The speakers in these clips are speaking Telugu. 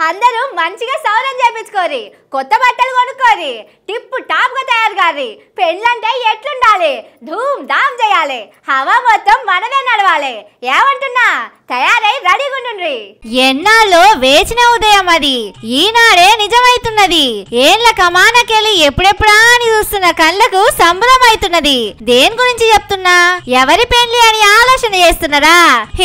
అందరూ మంచిగా సౌరం చేపించుకోరి, కొత్త బట్టలు కొనుక్కోరి, టిప్పు టాప్ గా తయారు కారి. పెళ్ళంటే ఎట్లుండాలి, ధూమ్ ధామ్ చేయాలి, హవా మొత్తం మనమే నడవాలి. ఏమంటున్నా, తయారై రెడీగా ఉండుండ్రి. ఎన్నాళ్ళో వేచిన ఉదయం అది ఈనాడే నిజమైతున్నది. ఏళ్ల కమానకెళ్ళి ఎప్పుడెప్పుడా అని చూస్తున్న కళ్ళకు సంబరం అవుతున్నది. దేని గురించి చెప్తున్నా, ఎవరి పెళ్లి అని ఆలోచన చేస్తున్నారా?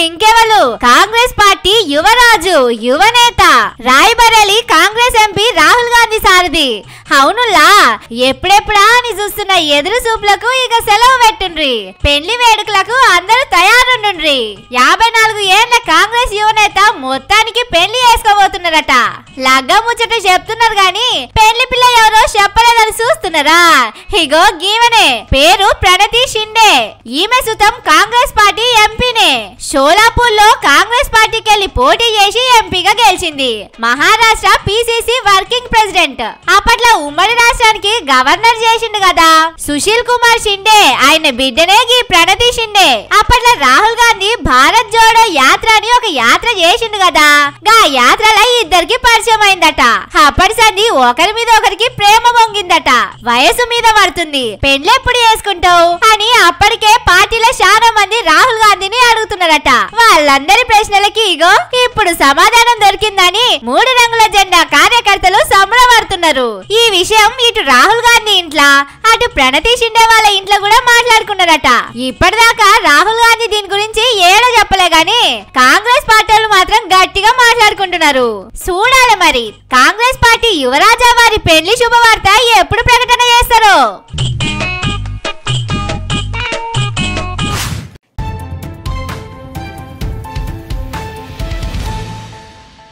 ఇంకెవరు, కాంగ్రెస్ పార్టీ యువరాజు యువనేత రాయ్బరేలీ కాంగ్రెస్ ఎంపీ రాహుల్ గాంధీ సారథి. అవునులా, ఎప్పుడెప్పుడా అని చూస్తున్న ఎదురు చూపులకు ఇక సెలవు పెట్టుండ్రి. పెళ్లి వేడుకలకు అందరూ తయారుండుండ్రి. 54 ఏళ్ల కాంగ్రెస్ యువనేత మొత్తానికి పెళ్లి చేసుకోబోతున్నారట. లగ్గ ముచ్చట చెప్తున్నారు గాని పెళ్లి పిల్ల ఎవరో చెప్పలేదని చూస్తున్నారా? ఇగో గీవనే, పేరు ప్రణతి షిండే. ఈమె సుతం కాంగ్రెస్ పార్టీ ఎంపీనే. షోలాపూర్ లో కాంగ్రెస్ పార్టీకి వెళ్లి పోటీ చేసి ఎంపీగా గెలిచింది. Maharashtra PCC working president. అప్పట్లో ఉమ్మడి రాష్ట్రానికి గవర్నర్ చేసిండు కదా సుశీల్ కుమార్ షిండే. ఆయన బిడ్డనే ఈ ప్రణతి షిండే. అప్పట్లో రాహుల్ గాంధీ భారత్ జోడో యాత్ర అని ఒక యాత్ర చేసిండు కదా. గా యాత్రలో ఇద్దరికి పరిచయం అయిందట. అప్పటి సంది ఒకరి మీద ఒకరికి ప్రేమ పొంగిందట. వయసు మీద పడుతుంది, పెళ్ళెప్పుడు చేసుకుంటావు అని అప్పటికే పార్టీలో చాలా మంది రాహుల్ గాంధీని అడుగుతున్నారట. వాళ్ళందరి ప్రశ్నలకి ఇగో ఇప్పుడు సమాధానం దొరికిందని 3 రంగుల జెండా కార్యకర్తలు సంబరపడుతున్నారు. ఈ విషయం ఇటు రాహుల్ గాంధీ ఇంట్లో, అటు ప్రణతి షిండే వాళ్ళ ఇంట్లో కూడా మాట్లాడుకున్నారట. ఇప్పటిదాకా రాహుల్ గాంధీ దీని గురించి ఏడో చెప్పలే గాని కాంగ్రెస్ పార్టీలు మాత్రం గట్టిగా మాట్లాడుకుంటున్నారు. చూడాలి మరి కాంగ్రెస్ పార్టీ యువరాజా వారి పెళ్లి శుభవార్త ఎప్పుడు ప్రకటన చేస్తారో.